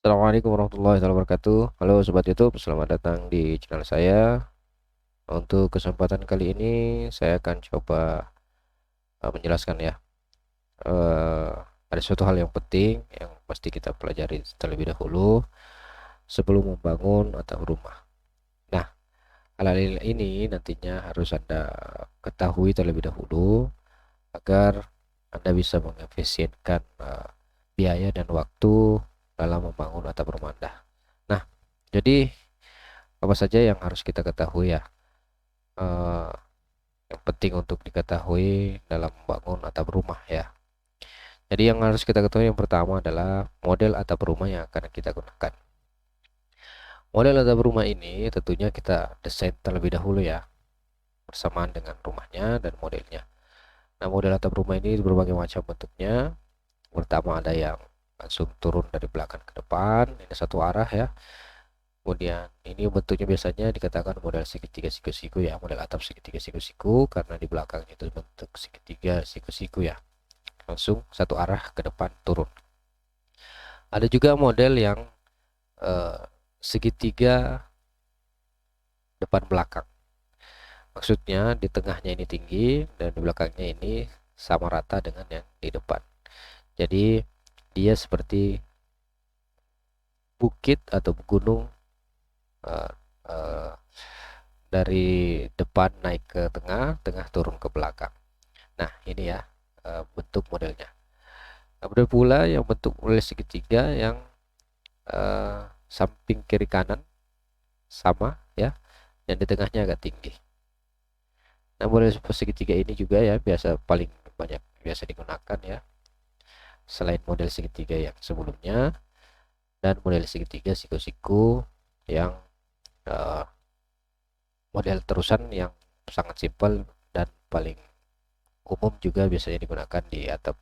Assalamualaikum warahmatullahi wabarakatuh. Halo Sobat YouTube, selamat datang di channel saya. Untuk kesempatan kali ini saya akan coba menjelaskan ya. eh, ada suatu hal yang penting yang pasti kita pelajari terlebih dahulu sebelum membangun atau rumah. Nah, hal-hal ini nantinya harus Anda ketahui terlebih dahulu agar Anda bisa mengefisienkan biaya dan waktu dalam membangun atap rumah Anda. Nah, jadi apa saja yang harus kita ketahui ya? eh, yang penting untuk diketahui dalam membangun atap rumah ya. Jadi yang harus kita ketahui yang pertama adalah model atap rumah yang akan kita gunakan. Model atap rumah ini tentunya kita desain terlebih dahulu ya, bersamaan dengan rumahnya dan modelnya. Nah, model atap rumah ini berbagai macam bentuknya. Pertama ada yang langsung turun dari belakang ke depan, ini satu arah ya. Kemudian ini bentuknya biasanya dikatakan model segitiga siku-siku ya, model atap segitiga siku-siku karena di belakangnya itu bentuk segitiga siku-siku ya, langsung satu arah ke depan turun. Ada juga model yang eh, segitiga depan belakang. Maksudnya di tengahnya ini tinggi dan di belakangnya ini sama rata dengan yang di depan. Jadi dia seperti bukit atau gunung, eh, eh, dari depan naik ke tengah, tengah turun ke belakang. Nah, ini ya bentuk modelnya. Kemudian pula yang bentuk model segitiga yang samping kiri kanan sama ya, yang di tengahnya agak tinggi. Nah, model segitiga ini juga ya paling banyak biasa digunakan ya, selain model segitiga yang sebelumnya dan model segitiga siku-siku yang eh, model terusan yang sangat simpel dan paling umum juga biasanya digunakan di atap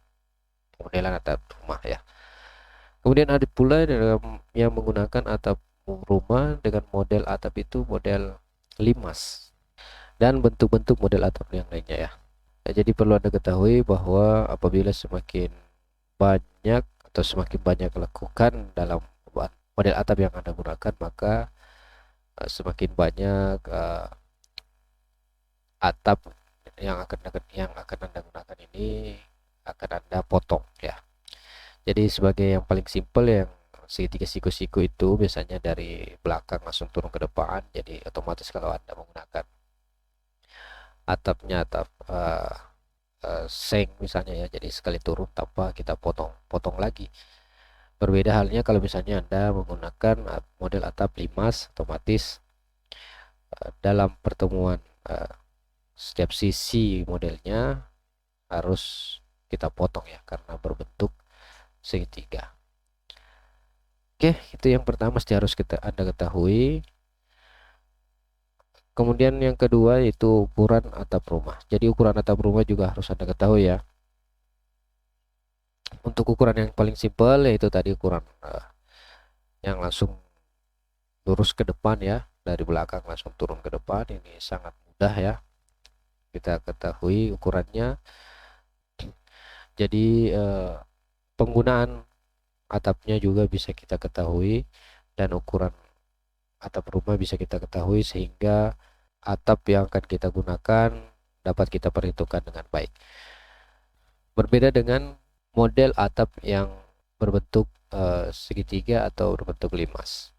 modelan atap rumah ya. Kemudian ada pula dalam yang menggunakan atap rumah dengan model atap itu model limas dan bentuk-bentuk model atap yang lainnya ya. Nah, jadi perlu Anda ketahui bahwa apabila semakin banyak atau semakin banyak lakukan dalam model atap yang Anda gunakan, maka semakin banyak atap yang akan Anda gunakan ini akan Anda potong ya. Jadi sebagai yang paling simpel yang segitiga siku-siku itu biasanya dari belakang langsung turun ke depan. Jadi otomatis kalau Anda menggunakan atapnya atap seng misalnya ya, jadi sekali turun tanpa kita potong-potong lagi. Berbeda halnya kalau misalnya Anda menggunakan model atap limas, otomatis dalam pertemuan setiap sisi modelnya harus kita potong ya karena berbentuk segitiga. Oke, itu yang pertama mesti harus Anda ketahui. Kemudian yang kedua yaitu ukuran atap rumah. Jadi ukuran atap rumah juga harus Anda ketahui ya. Untuk ukuran yang paling simpel yaitu tadi ukuran yang langsung lurus ke depan ya, dari belakang langsung turun ke depan, ini sangat mudah ya kita ketahui ukurannya. Jadi penggunaan atapnya juga bisa kita ketahui dan ukuran atap rumah bisa kita ketahui sehingga atap yang akan kita gunakan dapat kita perhitungkan dengan baik. Berbeda dengan model atap yang berbentuk segitiga atau berbentuk limas.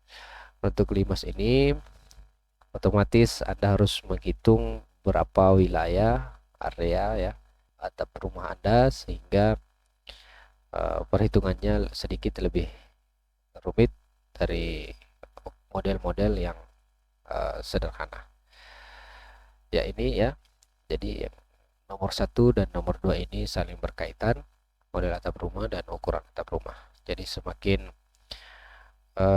Bentuk limas ini otomatis Anda harus menghitung berapa wilayah area ya atap rumah Anda sehingga perhitungannya sedikit lebih rumit dari model-model yang sederhana. Ya ini ya. Jadi yang nomor satu dan nomor dua ini saling berkaitan, model atap rumah dan ukuran atap rumah. Jadi semakin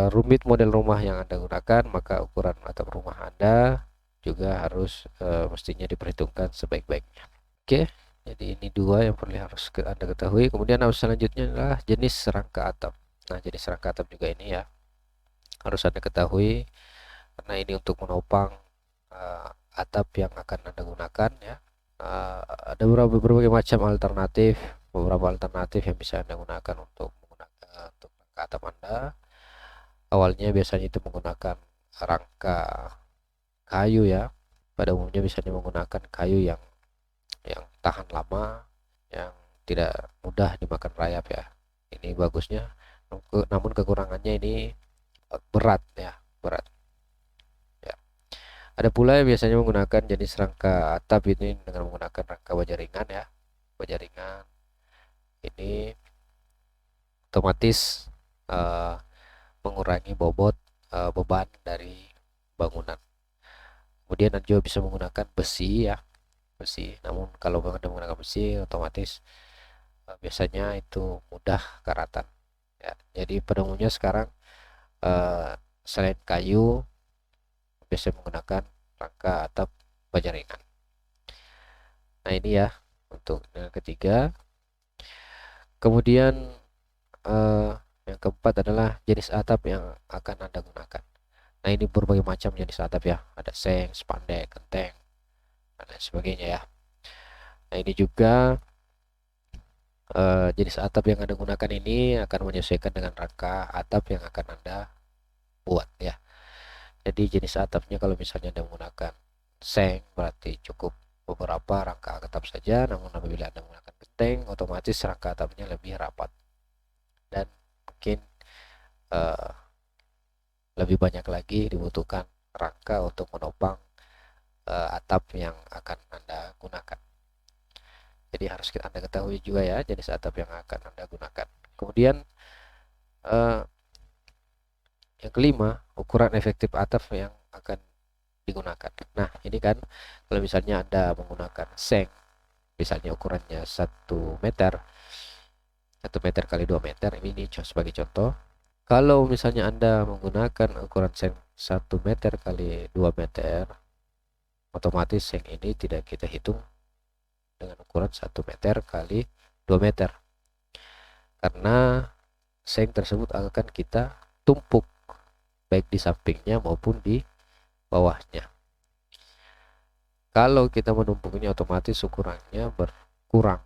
rumit model rumah yang Anda gunakan, maka ukuran atap rumah Anda juga harus mestinya diperhitungkan sebaik-baiknya. Oke, jadi ini dua yang perlu harus Anda ketahui. Kemudian selanjutnya adalah jenis rangka atap. Nah, jenis rangka atap juga ini ya harus Anda ketahui karena ini untuk menopang atap yang akan Anda gunakan ya. Ada berbagai macam alternatif, beberapa alternatif yang bisa Anda gunakan untuk menggunakan untuk rangka atap Anda. awalnya biasanya itu menggunakan rangka kayu ya. Pada umumnya biasanya menggunakan kayu yang tahan lama, yang tidak mudah dimakan rayap ya. Ini bagusnya, namun kekurangannya ini berat ya, berat ya. Ada pula yang biasanya menggunakan jenis rangka atap ini dengan menggunakan rangka baja ringan ya. Baja ringan ini otomatis eh, mengurangi bobot beban dari bangunan. Kemudian Anda juga bisa menggunakan besi ya, besi. Namun kalau Anda menggunakan besi otomatis biasanya itu mudah karatan ya. Jadi pada umumnya sekarang eh, selain kayu biasanya menggunakan rangka atap baja ringan. Nah ini ya untuk yang ketiga. Kemudian eh, yang keempat adalah jenis atap yang akan Anda gunakan. Nah ini berbagai macam jenis atap ya, ada seng, spandek, genteng, dan lain sebagainya ya. Nah ini juga jenis atap yang Anda gunakan ini akan menyesuaikan dengan rangka atap yang akan Anda buat ya. Jadi jenis atapnya kalau misalnya Anda menggunakan seng berarti cukup beberapa rangka atap saja, namun apabila Anda menggunakan genteng otomatis rangka atapnya lebih rapat dan mungkin eh, lebih banyak lagi dibutuhkan rangka untuk menopang atap yang akan Anda gunakan. Jadi harus Anda ketahui juga ya jenis atap yang akan Anda gunakan. Kemudian eh, yang kelima, ukuran efektif atap yang akan digunakan. Nah ini kan kalau misalnya Anda menggunakan seng, misalnya ukurannya 1 meter, 1 meter kali 2 meter, ini sebagai contoh. Kalau misalnya Anda menggunakan ukuran seng 1 meter kali 2 meter, otomatis seng ini tidak kita hitung dengan ukuran 1 meter kali 2 meter, karena seng tersebut akan kita tumpuk baik di sampingnya maupun di bawahnya. Kalau kita menumpuknya otomatis ukurannya berkurang.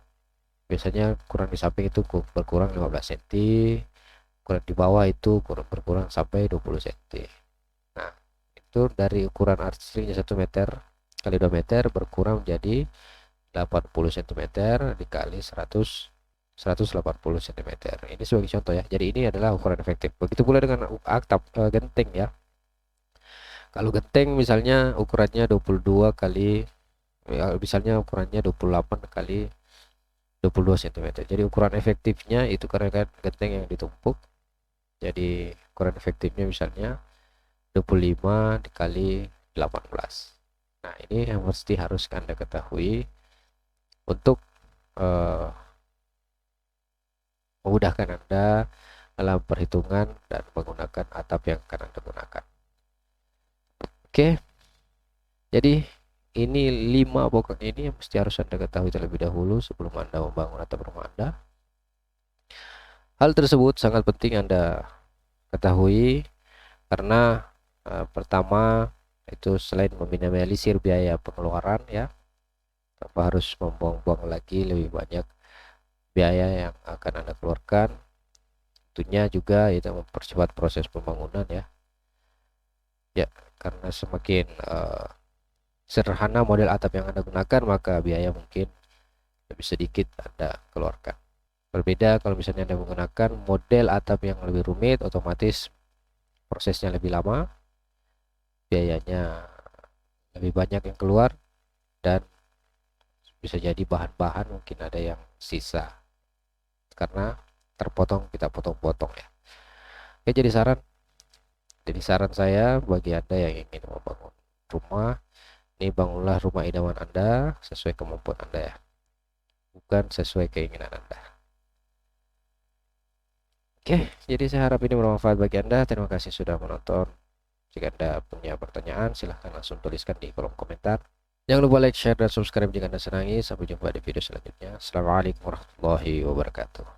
Biasanya ukuran di samping itu berkurang 15 cm, ukuran di bawah itu berkurang sampai 20 cm. Nah itu dari ukuran aslinya 1 meter kali 2 meter berkurang menjadi 80 cm dikali 180 cm. Ini sebagai contoh ya. Jadi ini adalah ukuran efektif. Begitu pula dengan atap genteng ya. Kalau genteng misalnya ukurannya 22 kali ya, misalnya ukurannya 28 kali 22 cm. Jadi ukuran efektifnya itu karena kan genteng yang ditumpuk. Jadi ukuran efektifnya misalnya 25 dikali 18. Nah, ini yang mesti harus Anda ketahui untuk eh, memudahkan Anda dalam perhitungan dan menggunakan atap yang akan Anda gunakan. Oke. Jadi ini 5 pokok ini yang mesti harus Anda ketahui terlebih dahulu sebelum Anda membangun atap rumah Anda. Hal tersebut sangat penting Anda ketahui karena pertama itu selain meminimalisir biaya pengeluaran ya, tanpa harus membuang-buang lagi lebih banyak biaya yang akan Anda keluarkan. Tentunya juga itu mempercepat proses pembangunan ya. Ya, karena semakin sederhana model atap yang Anda gunakan, maka biaya mungkin lebih sedikit Anda keluarkan. Berbeda kalau misalnya Anda menggunakan model atap yang lebih rumit, otomatis prosesnya lebih lama, biayanya lebih banyak yang keluar, dan bisa jadi bahan-bahan mungkin ada yang sisa karena kita potong-potong ya. Oke, jadi saran saya bagi Anda yang ingin membangun rumah, ini bangunlah rumah idaman Anda sesuai kemampuan Anda ya, bukan sesuai keinginan Anda. Oke, jadi saya harap ini bermanfaat bagi Anda. Terima kasih sudah menonton. Jika Anda punya pertanyaan, silahkan langsung tuliskan di kolom komentar. Jangan lupa like, share, dan subscribe jika Anda senangi. Sampai jumpa di video selanjutnya. Assalamualaikum warahmatullahi wabarakatuh.